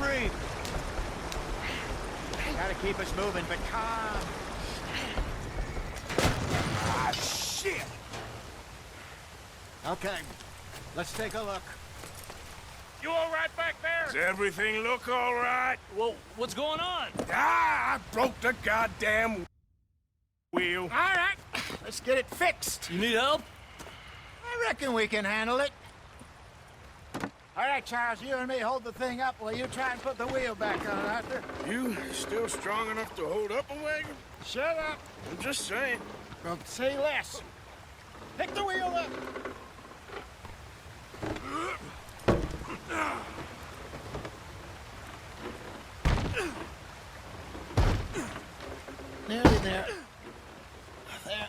breathe. Gotta keep us moving, but calm. Ah, shit! Okay, let's take a look. You all right back there? Does everything look all right? Well, what's going on? Ah, I broke the goddamn wheel. All right, let's get it fixed. You need help? I reckon we can handle it. All right, Charles, you and me hold the thing up while you try and put the wheel back on, Arthur. You still strong enough to hold up a wagon? Shut up. I'm just saying. Don't say less. Pick the wheel up. Nearly there. There.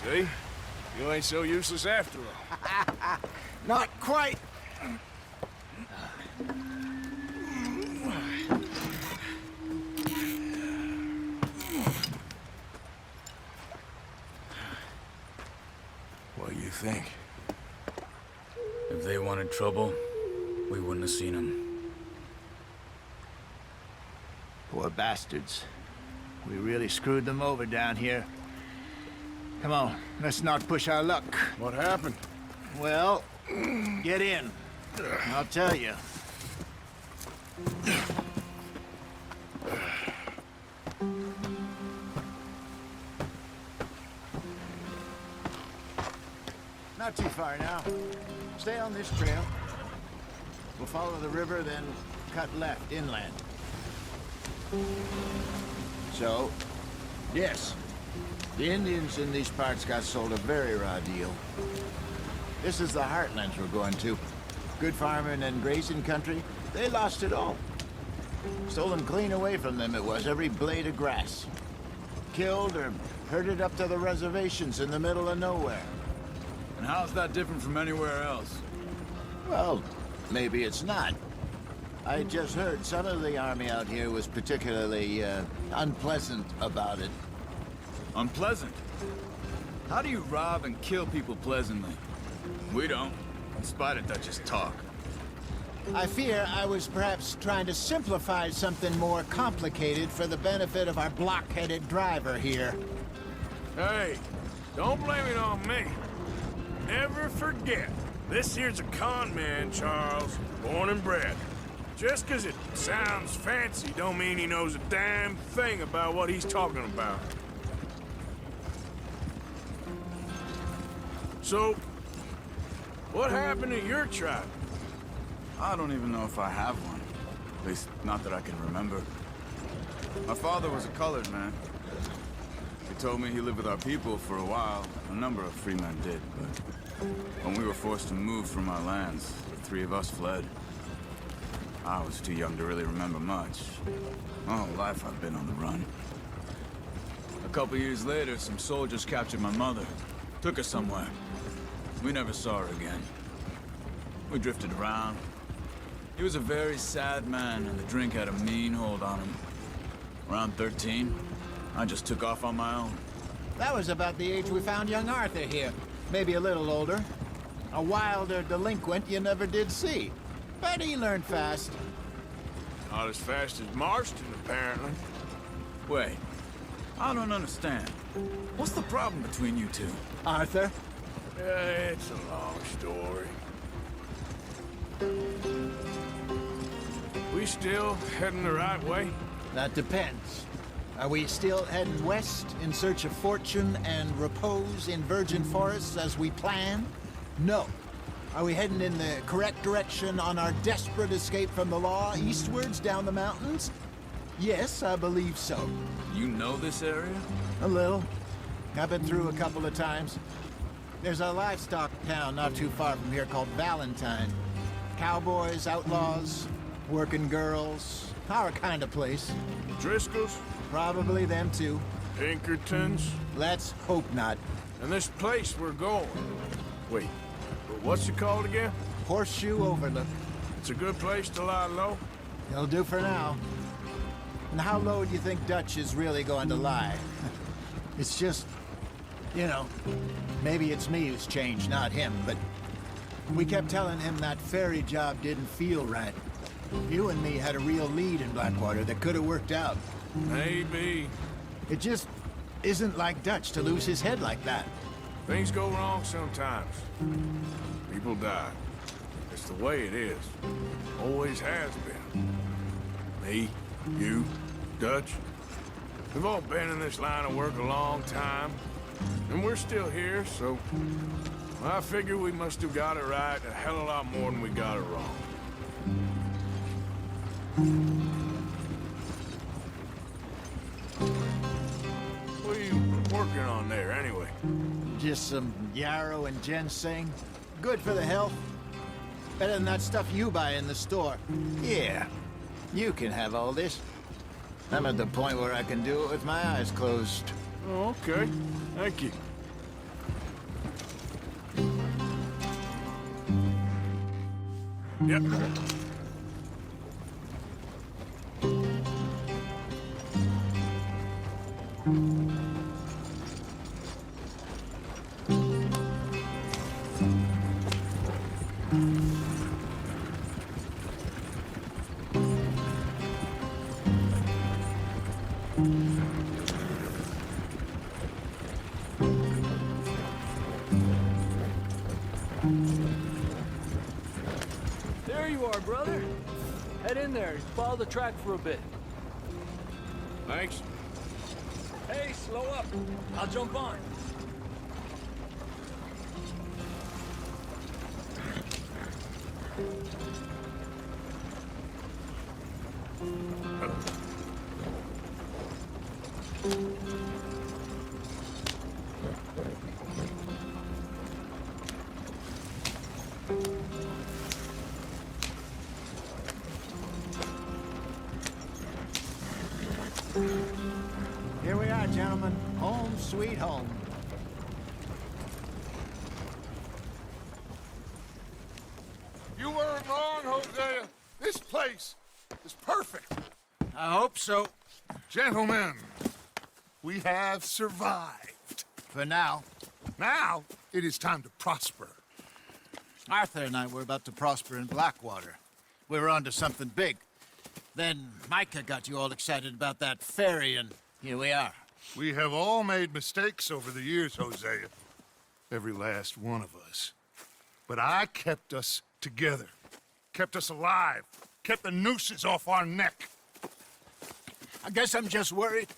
See? You ain't so useless after all. Not quite. What do you think? If they wanted trouble, we wouldn't have seen them. Poor bastards. We really screwed them over down here. Come on, let's not push our luck. What happened? Well, get in. I'll tell you. Not too far now. Stay on this trail. We'll follow the river, then cut left inland. So, yes, the Indians in these parts got sold a very raw deal. This is the heartlands we're going to. Good farming and grazing country, they lost it all. Stolen clean away from them it was, every blade of grass. Killed or herded up to the reservations in the middle of nowhere. And how's that different from anywhere else? Well, maybe it's not. I just heard some of the army out here was particularly, unpleasant about it. Unpleasant? How do you rob and kill people pleasantly? We don't, in spite of Dutch's talk. I fear I was perhaps trying to simplify something more complicated for the benefit of our block-headed driver here. Hey, don't blame it on me. Never forget, this here's a con man, Charles, born and bred. Just 'cause it sounds fancy don't mean he knows a damn thing about what he's talking about. So, what happened to your tribe? I don't even know if I have one. At least, not that I can remember. My father was a colored man. He told me he lived with our people for a while. A number of free men did, but when we were forced to move from our lands, the three of us fled. I was too young to really remember much. My whole life I've been on the run. A couple years later, some soldiers captured my mother. Took her somewhere. We never saw her again. We drifted around. He was a very sad man, and the drink had a mean hold on him. Around 13, I just took off on my own. That was about the age we found young Arthur here. Maybe a little older. A wilder delinquent you never did see. But he learned fast. Not as fast as Marston, apparently. Wait, I don't understand. What's the problem between you two? Arthur? It's a long story. We still heading the right way? That depends. Are we still heading west in search of fortune and repose in virgin forests as we planned? No. Are we heading in the correct direction on our desperate escape from the law eastwards down the mountains? Yes, I believe so. You know this area? A little. I've been through a couple of times. There's a livestock town not too far from here called Valentine. Cowboys, outlaws, working girls, our kind of place. Driscoll's? Probably them too. Pinkertons? Let's hope not. And this place we're going. Wait, but what's it called again? Horseshoe Overlook. It's a good place to lie low? It'll do for now. And how low do you think Dutch is really going to lie? It's just, you know, maybe it's me who's changed, not him, but We kept telling him that ferry job didn't feel right. You and me had a real lead in Blackwater that could have worked out. Maybe. It just isn't like Dutch to lose his head like that. Things go wrong sometimes. People die. It's the way it is. Always has been. Me, you, Dutch. We've all been in this line of work a long time. And we're still here, so... I figure we must have got it right a hell of a lot more than we got it wrong. What are you working on there, anyway? Just some yarrow and ginseng. Good for the health. Better than that stuff you buy in the store. Yeah, you can have all this. I'm at the point where I can do it with my eyes closed. Oh, okay. Thank you. Yep. There you are, brother. Head in there. Follow the track for a bit. Thanks. Hey, slow up. I'll jump on. Here we are, gentlemen. Home sweet home. You weren't wrong, Hosea. This place is perfect. I hope so. Gentlemen, we have survived. For now. Now, it is time to prosper. Arthur and I were about to prosper in Blackwater. We were onto something big. Then Micah got you all excited about that ferry, and here we are. We have all made mistakes over the years, Hosea. Every last one of us. But I kept us together. Kept us alive. Kept the nooses off our neck. I guess I'm just worried.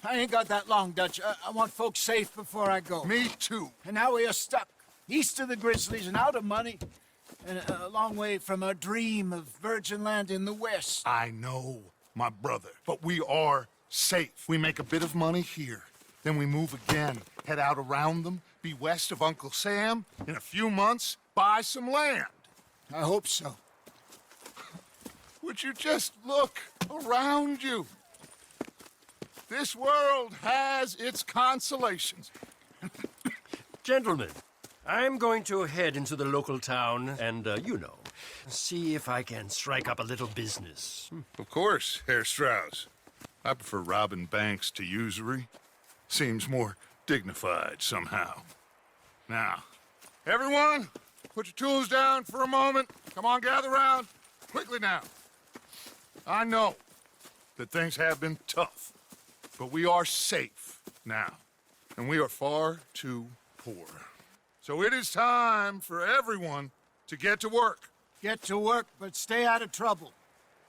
I ain't got that long, Dutch. I want folks safe before I go. Me too. And now we are stuck, east of the Grizzlies and out of money, and a long way from our dream of virgin land in the west. I know, my brother, but we are safe. We make a bit of money here, then we move again, head out around them, be west of Uncle Sam, in a few months, buy some land. I hope so. Would you just look around you? This world has its consolations. Gentlemen, I'm going to head into the local town and, see if I can strike up a little business. Of course, Herr Strauss. I prefer robbing banks to usury. Seems more dignified somehow. Now, everyone, put your tools down for a moment. Come on, gather round. Quickly now. I know that things have been tough, but we are safe now, and we are far too poor. So it is time for everyone to get to work. Get to work, but stay out of trouble.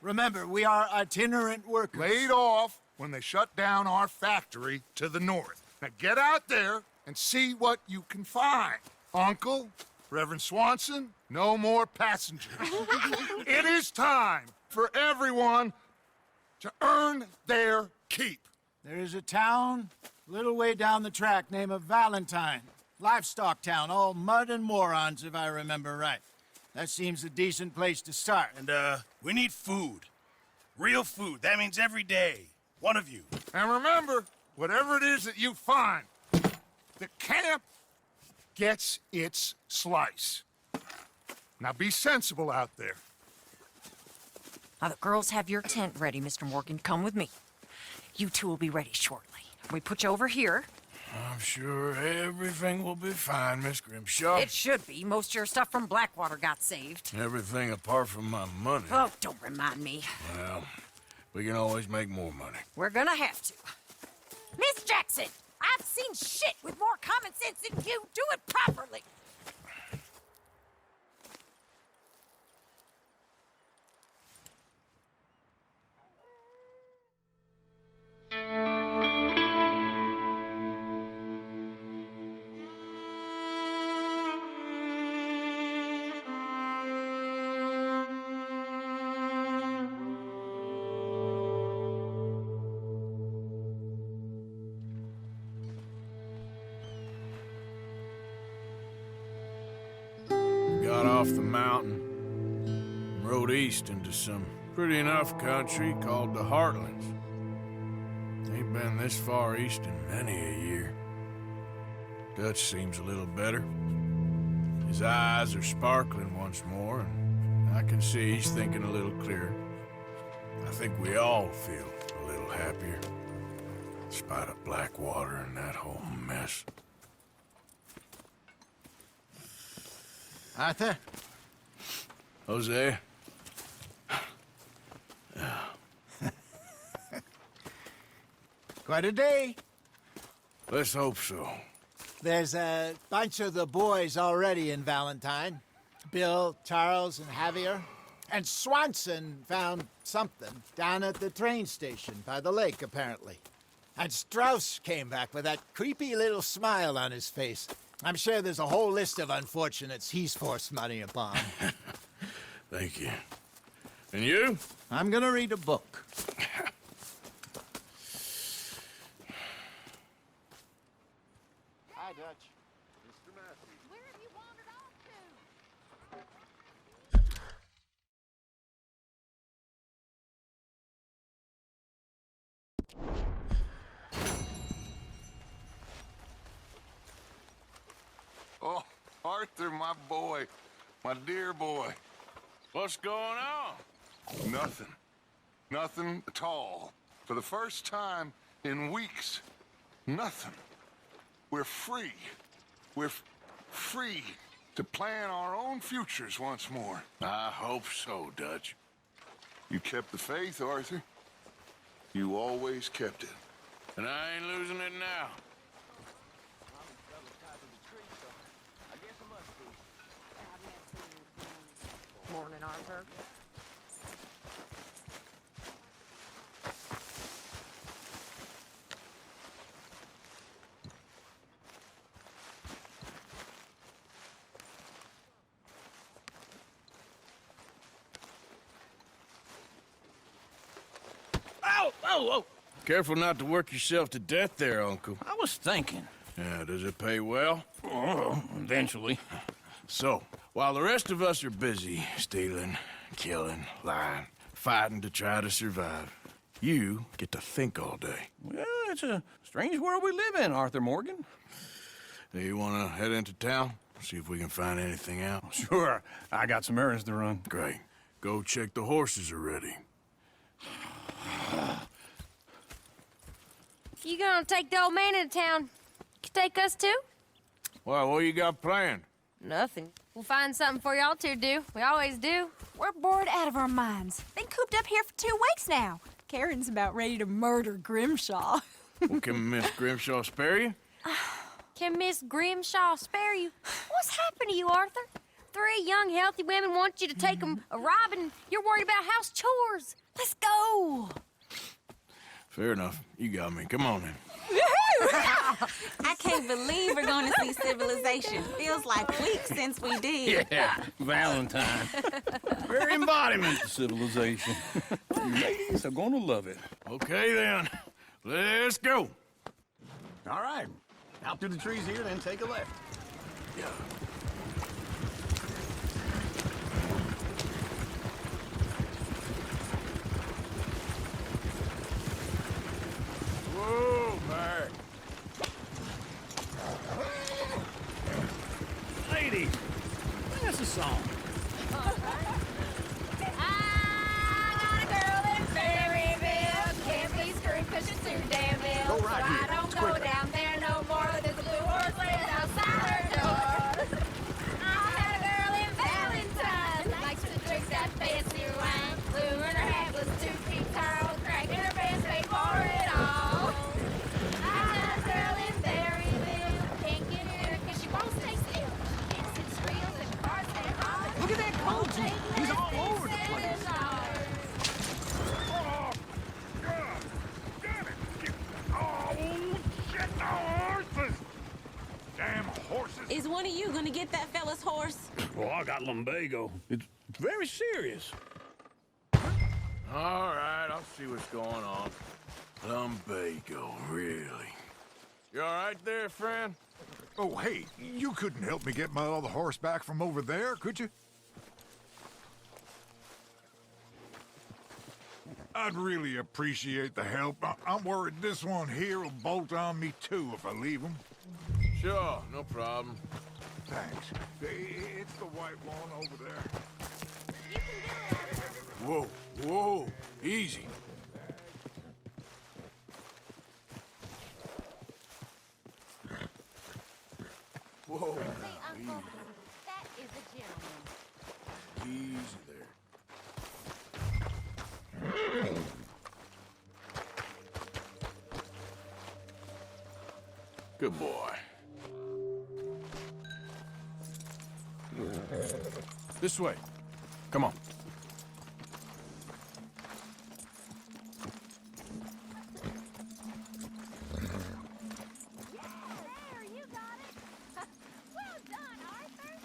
Remember, we are itinerant workers. Laid off when they shut down our factory to the north. Now get out there and see what you can find. Uncle, Reverend Swanson, no more passengers. It is time for everyone to earn their keep. There is a town a little way down the track named Valentine. Livestock town, all mud and morons, if I remember right. That seems a decent place to start. And, we need food. Real food. That means every day. One of you. And remember, whatever it is that you find, the camp gets its slice. Now be sensible out there. Now the girls have your tent ready, Mr. Morgan. Come with me. You two will be ready shortly. We put you over here. I'm sure everything will be fine, Miss Grimshaw. It should be. Most of your stuff from Blackwater got saved. Everything apart from my money. Oh, don't remind me. Well, we can always make more money. We're gonna have to. Miss Jackson, I've seen shit with more common sense than you. Do it properly. Got off the mountain and rode east into some pretty enough country called the Heartlands. Ain't been this far east in many a year. Dutch seems a little better. His eyes are sparkling once more, and I can see he's thinking a little clearer. I think we all feel a little happier, in spite of Blackwater and that whole mess. Arthur? Jose? Quite a day. Let's hope so. There's a bunch of the boys already in Valentine. Bill, Charles, and Javier. And Swanson found something down at the train station by the lake, apparently. And Strauss came back with that creepy little smile on his face. I'm sure there's a whole list of unfortunates he's forced money upon. Thank you. And you? I'm gonna read a book. Hi, Dutch. Mr. Matthews. Where have you wandered off to? Oh, Arthur, my boy. My dear boy. What's going on? Nothing. Nothing at all. For the first time in weeks, nothing. We're free. We're free to plan our own futures once more. I hope so, Dutch. You kept the faith, Arthur. You always kept it. And I ain't losing it now. Morning, Arthur. Ow! Oh, oh! Careful not to work yourself to death there, Uncle. I was thinking. Yeah, does it pay well? Oh, eventually. So, while the rest of us are busy stealing, killing, lying, fighting to try to survive, you get to think all day. Well, it's a strange world we live in, Arthur Morgan. Do you want to head into town? See if we can find anything out? Sure, I got some errands to run. Great. Go check the horses are ready. You gonna take the old man into town? Take us too? Well, what you got planned? Nothing. We'll find something for y'all to do. We always do. We're bored out of our minds. Been cooped up here for 2 weeks now. Karen's about ready to murder Grimshaw. Well, can Miss Grimshaw spare you? Can Miss Grimshaw spare you? What's happened to you, Arthur? 3 young, healthy women want you to take them a robbing. You're worried about house chores. Let's go. Fair enough. You got me. Come on then. I can't believe we're going to see civilization. Feels like weeks since we did. Yeah, Valentine. Very embodiment of civilization. You ladies are gonna love it. Okay then. Let's go. All right. Out through the trees here, then take a left. Yeah. Whoa, Mark. Ladies, sing us a song. I got a girl in Berryville. Can't be screwed 'cause she's too damn ill. Go right so here. I don't It's go quicker. down there no more. one of you gonna get that fella's horse? Well, I got lumbago. It's very serious. All right, I'll see what's going on. Lumbago, really? You all right there, friend? Oh, hey, you couldn't help me get my other horse back from over there, could you? I'd really appreciate the help. I'm worried this one here will bolt on me too if I leave him. Sure, no problem. Thanks. It's the white one over there. Whoa, whoa, easy. Whoa, Hey, Uncle, that is a gentleman. easy there. Good boy. This way. Come on. There, you got it. Well done, Arthur.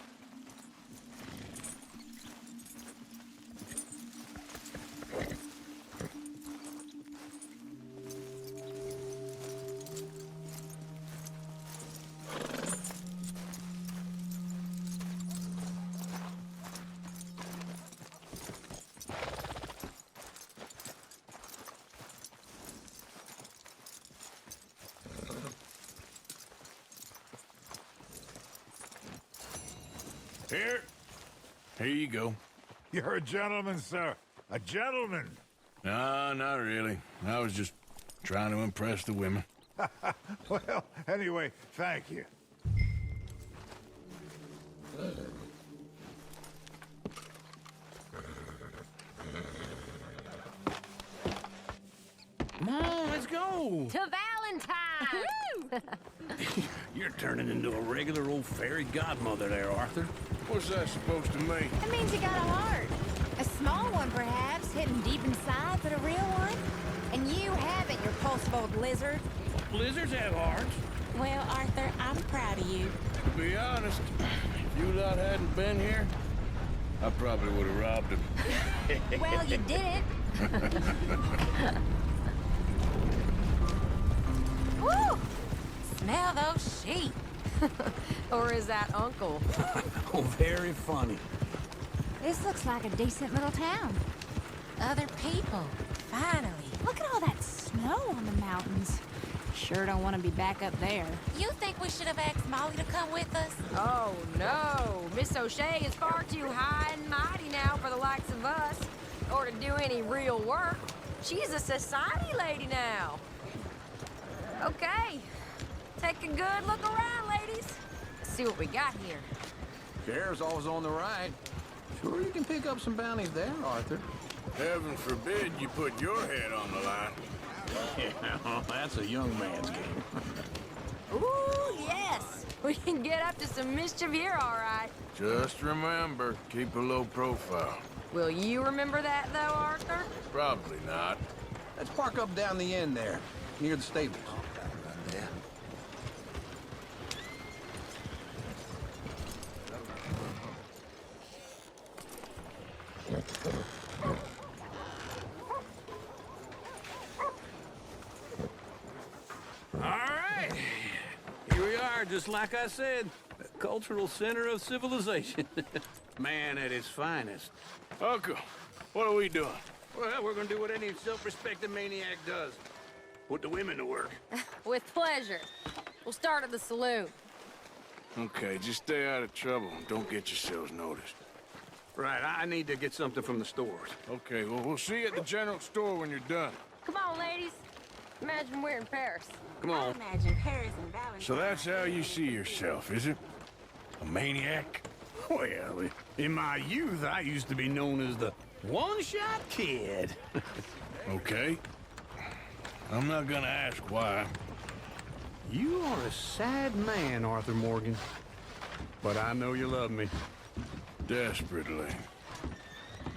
Here you go. You're a gentleman, sir. A gentleman. No, not really. I was just trying to impress the women. Well, anyway, thank you. Come on, let's go. To Valentine! You're turning into a regular old fairy godmother there, Arthur. What's that supposed to mean? It means you got a heart. A small one, perhaps, hidden deep inside, but a real one. And you haven't, you repulsive old lizard. Lizards have hearts. Well, Arthur, I'm proud of you. To be honest, if you lot hadn't been here, I probably would have robbed him. Well, you didn't. Woo! Smell those sheep. Or is that Uncle? Oh, very funny. This looks like a decent little town. Other people, finally. Look at all that snow on the mountains. Sure don't want to be back up there. You think we should have asked Molly to come with us? Oh, no. Miss O'Shea is far too high and mighty now for the likes of us, or to do any real work. She's a society lady now. Okay. Take a good look around, ladies. Let's see what we got here. Sheriff's always on the right. Sure you can pick up some bounties there, Arthur. Heaven forbid you put your head on the line. Yeah, that's a young man's game. Ooh, yes. We can get up to some mischief here, all right. Just remember, keep a low profile. Will you remember that, though, Arthur? Probably not. Let's park up down the end there, near the stables. All right. Here we are, just like I said. The cultural center of civilization. Man at his finest. Uncle, what are we doing? Well, we're gonna do what any self-respecting maniac does. Put the women to work. With pleasure. We'll start at the saloon. Okay, just stay out of trouble and don't get yourselves noticed. Right, I need to get something from the stores. Okay, well, we'll see you at the general store when you're done. Come on, ladies. Imagine we're in Paris. Come I on. imagine Paris and Valentine. So that's how you see yourself, is it? A maniac? Well, in my youth, I used to be known as the one-shot kid. Okay. I'm not gonna ask why. You are a sad man, Arthur Morgan. But I know you love me. Desperately.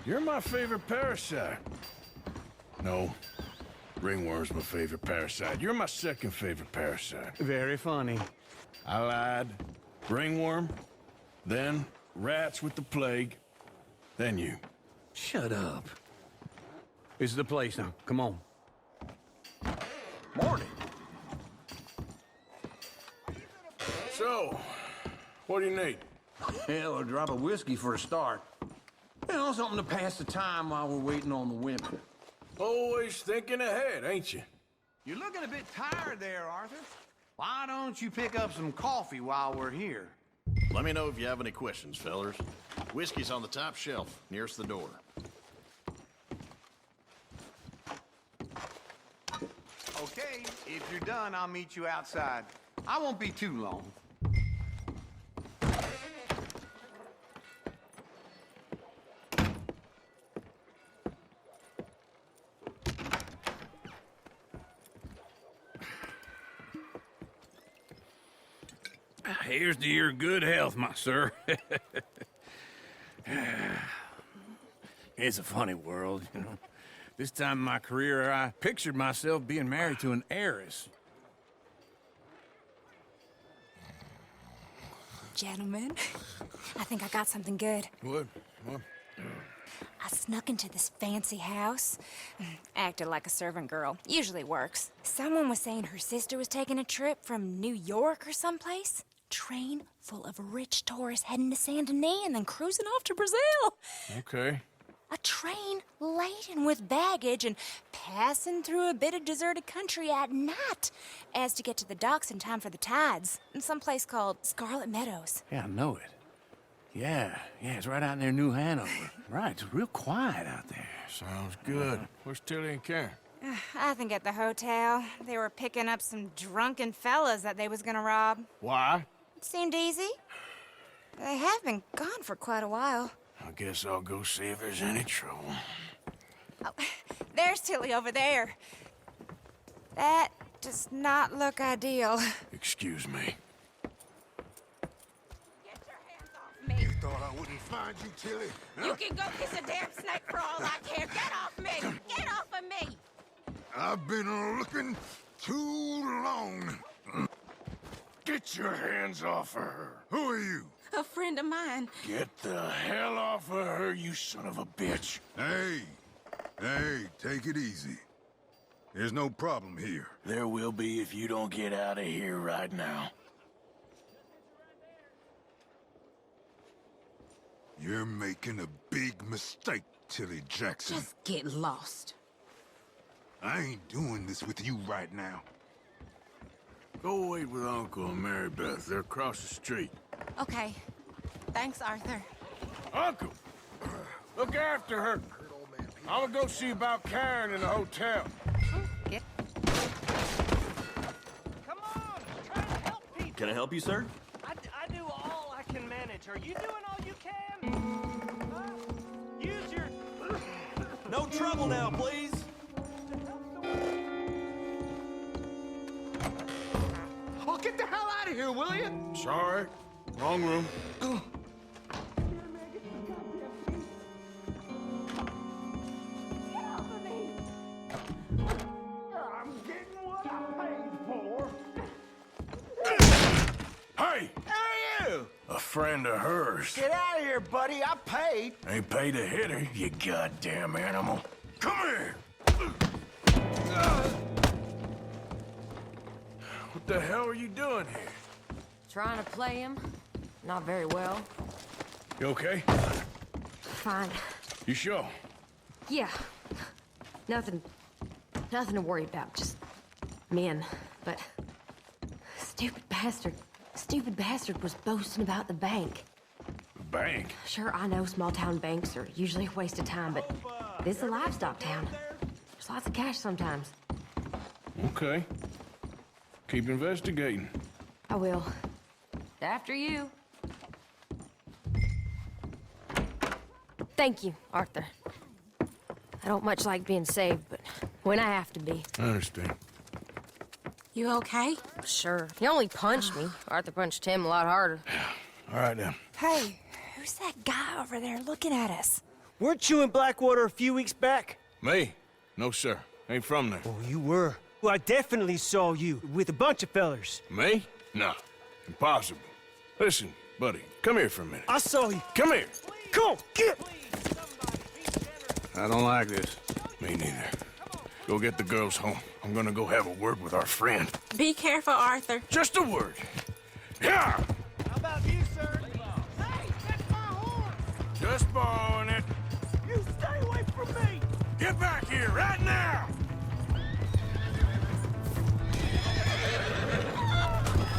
You're my favorite parasite. No. Ringworm's my favorite parasite. You're my second favorite parasite. Very funny. I lied. Ringworm, then rats with the plague, then you. Shut up. This is the place now. Come on. Morning. So, what do you need? Hell, a drop of whiskey for a start. You know, something to pass the time while we're waiting on the women. Always thinking ahead, ain't you? You're looking a bit tired there, Arthur. Why don't you pick up some coffee while we're here? Let me know if you have any questions, fellers. Whiskey's on the top shelf, nearest the door. Okay, if you're done, I'll meet you outside. I won't be too long. Here's to your good health, my sir. It's a funny world, you know. This time in my career, I pictured myself being married to an heiress. Gentlemen, I think I got something good. What? I snuck into this fancy house. Acted like a servant girl. Usually works. Someone was saying her sister was taking a trip from New York or someplace. Train full of rich tourists heading to Saint Denis and then cruising off to Brazil. Okay. A train laden with baggage and passing through a bit of deserted country at night as to get to the docks in time for the tides in some place called Scarlet Meadows. Yeah, I know it. Yeah, it's right out near New Hanover. Right, it's real quiet out there. Sounds good. Where's Tilly and Karen? I think at the hotel. They were picking up some drunken fellas that they was gonna rob. Why? It seemed easy. They have been gone for quite a while. I guess I'll go see if there's any trouble. Oh, there's Tilly over there. That does not look ideal. Excuse me. Get your hands off me. You thought I wouldn't find you, Tilly? You can go kiss a damn snake for all I care. Get off me! Get off of me! I've been looking too long. Get your hands off of her. Who are you? A friend of mine. Get the hell off of her, you son of a bitch. Hey, take it easy. There's no problem here. There will be if you don't get out of here right now. You're making a big mistake, Tilly Jackson. Just get lost. I ain't doing this with you right now. Go wait with Uncle and Mary Beth. They're across the street. Okay. Thanks, Arthur. Uncle! Look after her. I'm gonna go see about Karen in the hotel. Get. Come on, try to help people. Can I help you, sir? I do all I can manage. Are you doing all you can? Use your... No trouble now, please. Oh, get the hell out of here, will you? Sorry. Wrong room. I'm getting what I paid for. Hey! Who are you? A friend of hers. Get out of here, buddy. I paid. Ain't paid to hit her, you goddamn animal. Come here! What the hell are you doing here? Trying to play him. Not very well. You okay? Fine. You sure? Yeah. Nothing to worry about. Just men. But stupid bastard was boasting about the bank. The bank? Sure, I know small town banks are usually a waste of time, but this is a livestock town. There's lots of cash sometimes. Okay. Keep investigating. I will. After you. Thank you, Arthur. I don't much like being saved, but when I have to be. I understand. You okay? Sure. He only punched me. Arthur punched him a lot harder. All right, then. Hey, who's that guy over there looking at us? Weren't you in Blackwater a few weeks back? Me? No, sir. Ain't from there. Oh, you were. Well, I definitely saw you with a bunch of fellers. Me? No. Impossible. Listen, buddy, come here for a minute. I saw you. Come here. Come on, get! I don't like this. Me neither. Go get the girls home. I'm gonna go have a word with our friend. Be careful, Arthur. Just a word. Yeah! How about you, sir? Hey, that's my horse! Just borrowing it. You stay away from me! Get back here right now!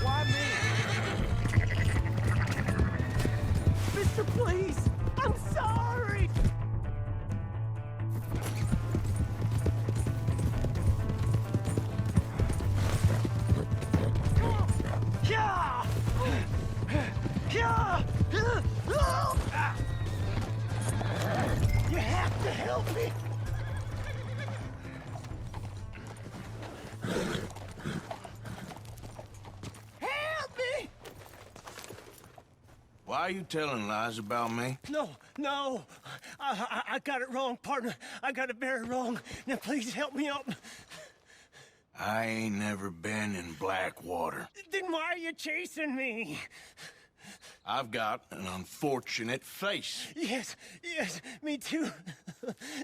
Why me? Mister, please! I'm sorry! Yeah! Yeah! You have to help me! Help me! Why are you telling lies about me? No. I got it wrong, partner. I got it very wrong. Now, please help me up. I ain't never been in Blackwater. Then why are you chasing me? I've got an unfortunate face. Yes, me too.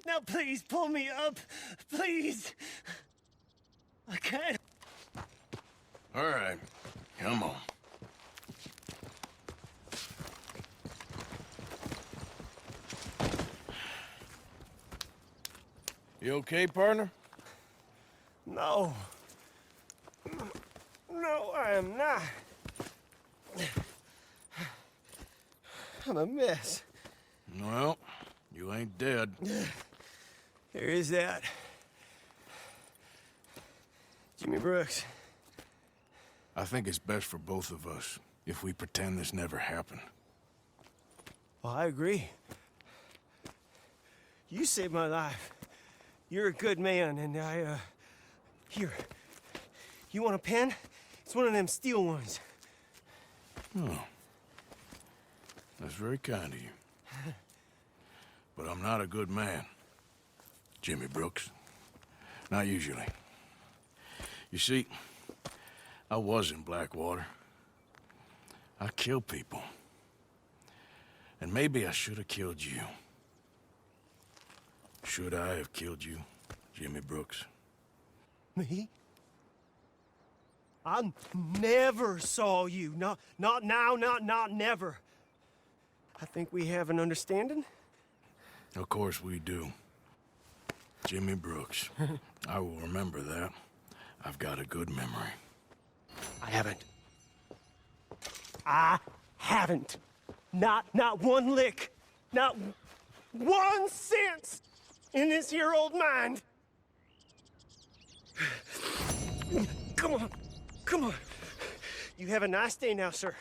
Now, please, pull me up. Please. I can't. All right, come on. You okay, partner? No. No, I am not. I'm a mess. Well, you ain't dead. There is that. Jimmy Brooks. I think it's best for both of us if we pretend this never happened. Well, I agree. You saved my life. You're a good man, and here. You want a pen? It's one of them steel ones. Oh. That's very kind of you. But I'm not a good man, Jimmy Brooks. Not usually. You see, I was in Blackwater. I killed people. And maybe I should have killed you. Should I have killed you, Jimmy Brooks? Me? I never saw you. Not now, not never. I think we have an understanding. Of course we do. Jimmy Brooks. I will remember that. I've got a good memory. I haven't. Not one lick. Not 1 cent in this here old mind. Come on. You have a nice day now, sir.